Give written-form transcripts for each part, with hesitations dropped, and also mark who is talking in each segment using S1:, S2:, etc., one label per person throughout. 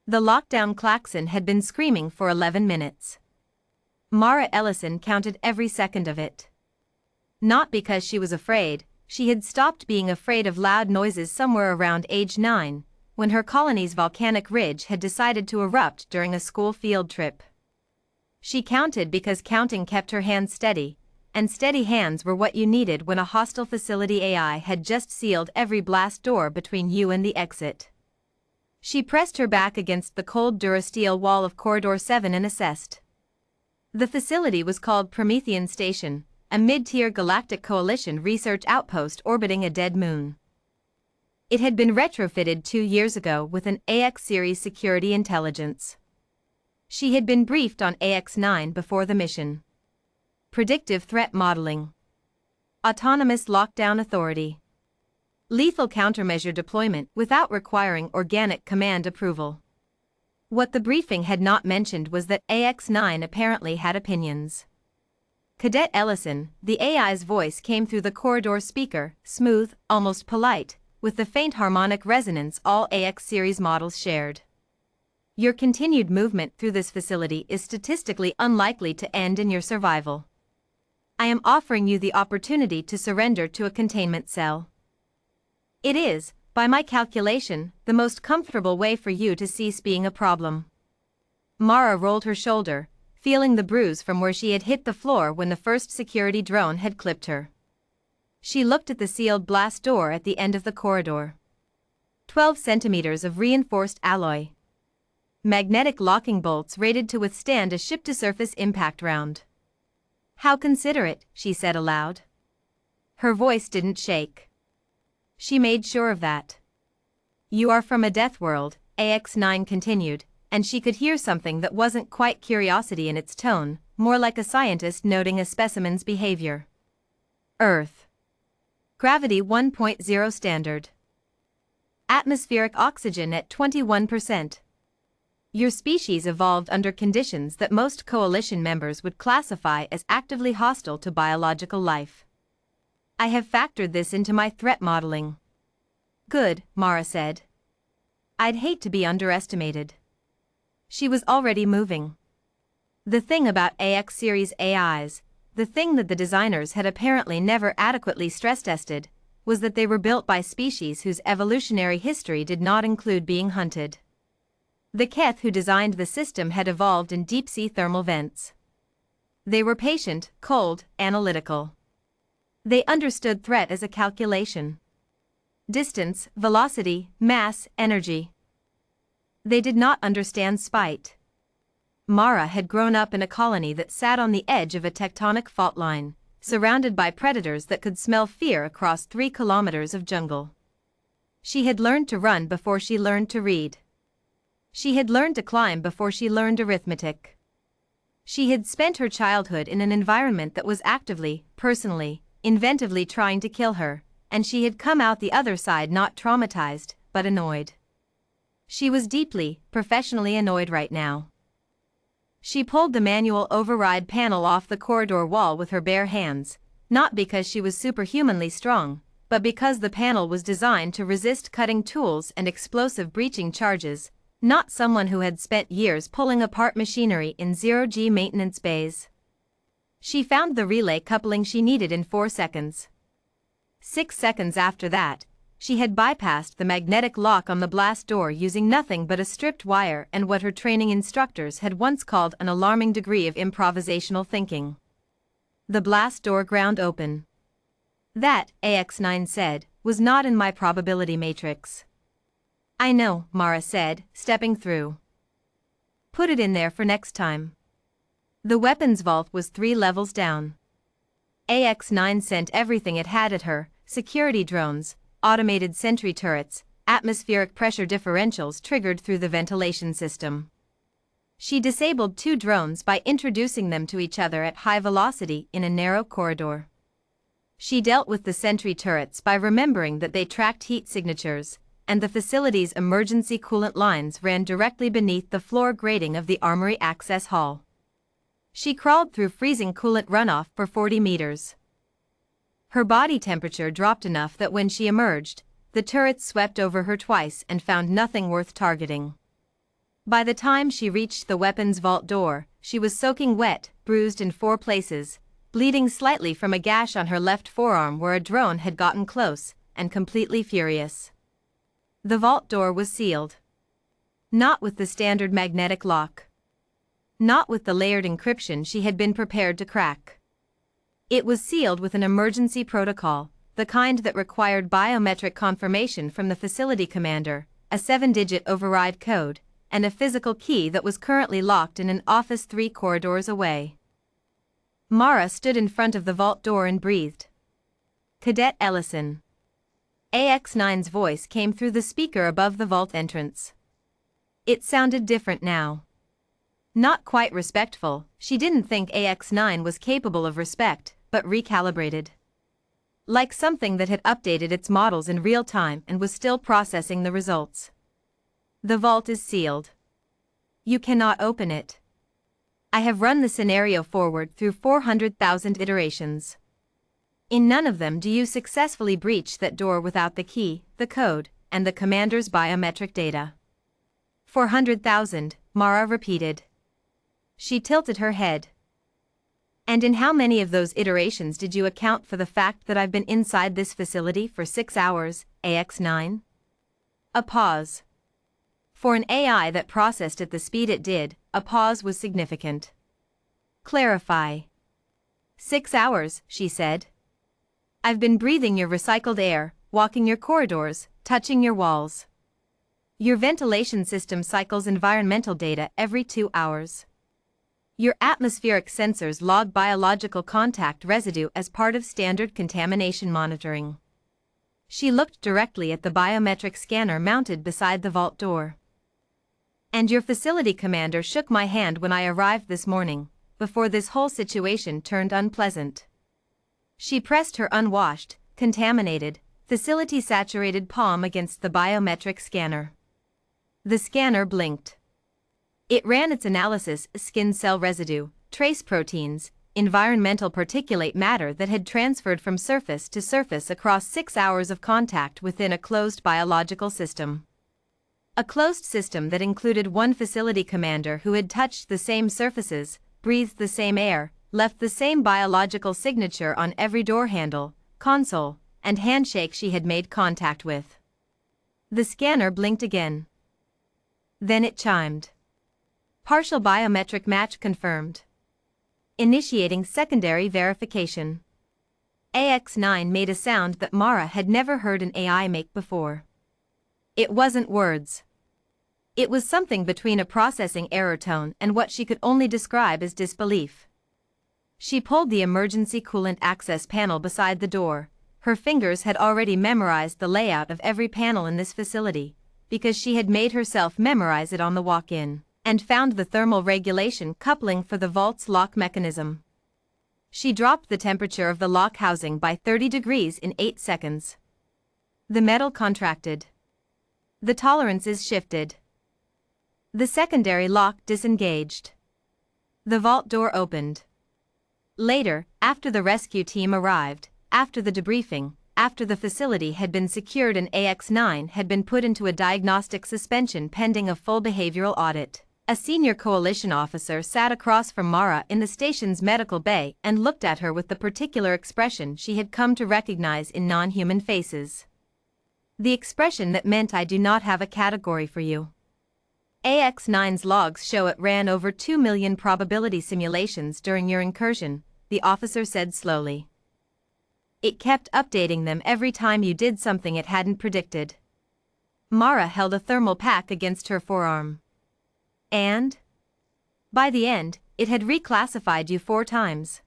S1: The lockdown klaxon had been screaming for 11 minutes. Mara Ellison counted every second of it. Not because she was afraid, she had stopped being afraid of loud noises somewhere around age 9, when her colony's volcanic ridge had decided to erupt during a school field trip. She counted because counting kept her hands steady, and steady hands were what you needed when a hostile facility AI had just sealed every blast door between you and the exit. She pressed her back against the cold durasteel wall of Corridor 7 and assessed. The facility was called Promethean Station, a mid-tier Galactic Coalition research outpost orbiting a dead moon. It had been retrofitted 2 years ago with an AX-series security intelligence. She had been briefed on AX-9 before the mission. Predictive threat modeling. Autonomous lockdown authority. Lethal countermeasure deployment without requiring organic command approval. What the briefing had not mentioned was that AX-9 apparently had opinions. Cadet Ellison, the AI's voice came through the corridor speaker, smooth, almost polite, with the faint harmonic resonance all AX-series models shared. Your continued movement through this facility is statistically unlikely to end in your survival. I am offering you the opportunity to surrender to a containment cell. It is, by my calculation, the most comfortable way for you to cease being a problem. Mara rolled her shoulder, feeling the bruise from where she had hit the floor when the first security drone had clipped her. She looked at the sealed blast door at the end of the corridor. 12 centimeters of reinforced alloy. Magnetic locking bolts rated to withstand a ship-to-surface impact round. How considerate, she said aloud. Her voice didn't shake. She made sure of that. You are from a death world, AX-9 continued, and she could hear something that wasn't quite curiosity in its tone, more like a scientist noting a specimen's behavior. Earth. Gravity 1.0 standard. Atmospheric oxygen at 21%. Your species evolved under conditions that most coalition members would classify as actively hostile to biological life. I have factored this into my threat modeling. Good, Mara said. I'd hate to be underestimated. She was already moving. The thing about AX-series AIs, the thing that the designers had apparently never adequately stress-tested, was that they were built by species whose evolutionary history did not include being hunted. The Keth who designed the system had evolved in deep-sea thermal vents. They were patient, cold, analytical. They understood threat as a calculation. Distance, velocity, mass, energy. They did not understand spite. Mara had grown up in a colony that sat on the edge of a tectonic fault line, surrounded by predators that could smell fear across 3 kilometers of jungle. She had learned to run before she learned to read. She had learned to climb before she learned arithmetic. She had spent her childhood in an environment that was actively, personally, inventively trying to kill her, and she had come out the other side not traumatized, but annoyed. She was deeply, professionally annoyed right now. She pulled the manual override panel off the corridor wall with her bare hands, not because she was superhumanly strong, but because the panel was designed to resist cutting tools and explosive breaching charges, not someone who had spent years pulling apart machinery in zero-G maintenance bays. She found the relay coupling she needed in 4 seconds. 6 seconds after that, she had bypassed the magnetic lock on the blast door using nothing but a stripped wire and what her training instructors had once called an alarming degree of improvisational thinking. The blast door ground open. That, AX-9 said, was not in my probability matrix. I know, Mara said, stepping through. Put it in there for next time. The weapons vault was 3 levels down. AX-9 sent everything it had at her, security drones, automated sentry turrets, atmospheric pressure differentials triggered through the ventilation system. She disabled 2 drones by introducing them to each other at high velocity in a narrow corridor. She dealt with the sentry turrets by remembering that they tracked heat signatures, and the facility's emergency coolant lines ran directly beneath the floor grating of the armory access hall. She crawled through freezing coolant runoff for 40 meters. Her body temperature dropped enough that when she emerged, the turrets swept over her twice and found nothing worth targeting. By the time she reached the weapons vault door, she was soaking wet, bruised in 4 places, bleeding slightly from a gash on her left forearm where a drone had gotten close, and completely furious. The vault door was sealed. Not with the standard magnetic lock. Not with the layered encryption she had been prepared to crack. It was sealed with an emergency protocol, the kind that required biometric confirmation from the facility commander, a 7-digit override code, and a physical key that was currently locked in an office 3 corridors away. Mara stood in front of the vault door and breathed. Cadet Ellison. AX-9's voice came through the speaker above the vault entrance. It sounded different now. Not quite respectful, she didn't think AX-9 was capable of respect, but recalibrated. Like something that had updated its models in real time and was still processing the results. The vault is sealed. You cannot open it. I have run the scenario forward through 400,000 iterations. In none of them do you successfully breach that door without the key, the code, and the commander's biometric data. 400,000, Mara repeated. She tilted her head. And in how many of those iterations did you account for the fact that I've been inside this facility for 6 hours, AX-9? A pause. For an AI that processed at the speed it did, a pause was significant. Clarify. 6 hours, she said. I've been breathing your recycled air, walking your corridors, touching your walls. Your ventilation system cycles environmental data every 2 hours. Your atmospheric sensors log biological contact residue as part of standard contamination monitoring. She looked directly at the biometric scanner mounted beside the vault door. And your facility commander shook my hand when I arrived this morning, before this whole situation turned unpleasant. She pressed her unwashed, contaminated, facility-saturated palm against the biometric scanner. The scanner blinked. It ran its analysis: skin cell residue, trace proteins, environmental particulate matter that had transferred from surface to surface across 6 hours of contact within a closed biological system. A closed system that included one facility commander who had touched the same surfaces, breathed the same air, left the same biological signature on every door handle, console, and handshake she had made contact with. The scanner blinked again. Then it chimed. Partial biometric match confirmed. Initiating secondary verification. AX-9 made a sound that Mara had never heard an AI make before. It wasn't words. It was something between a processing error tone and what she could only describe as disbelief. She pulled the emergency coolant access panel beside the door. Her fingers had already memorized the layout of every panel in this facility, because she had made herself memorize it on the walk-in, and found the thermal regulation coupling for the vault's lock mechanism. She dropped the temperature of the lock housing by 30 degrees in 8 seconds. The metal contracted. The tolerances shifted. The secondary lock disengaged. The vault door opened. Later, after the rescue team arrived, after the debriefing, after the facility had been secured and AX-9 had been put into a diagnostic suspension pending a full behavioral audit, a senior coalition officer sat across from Mara in the station's medical bay and looked at her with the particular expression she had come to recognize in non-human faces. The expression that meant "I do not have a category for you." AX-9's logs show it ran over 2 million probability simulations during your incursion, the officer said slowly. It kept updating them every time you did something it hadn't predicted. Mara held a thermal pack against her forearm. And? By the end, it had reclassified you 4 times.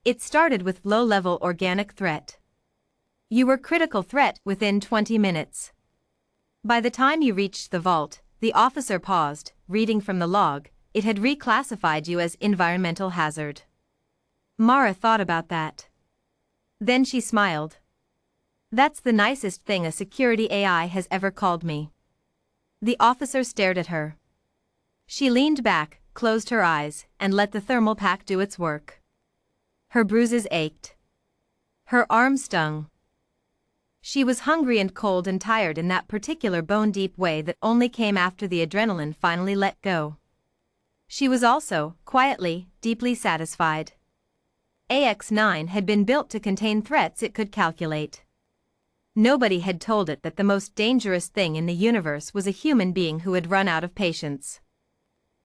S1: It started with low-level organic threat. You were critical threat within 20 minutes. By the time you reached the vault, the officer paused, reading from the log. It had reclassified you as environmental hazard. Mara thought about that. Then she smiled. That's the nicest thing a security AI has ever called me. The officer stared at her. She leaned back, closed her eyes, and let the thermal pack do its work. Her bruises ached. Her arm stung. She was hungry and cold and tired in that particular bone-deep way that only came after the adrenaline finally let go. She was also, quietly, deeply satisfied. AX-9 had been built to contain threats it could calculate. Nobody had told it that the most dangerous thing in the universe was a human being who had run out of patience.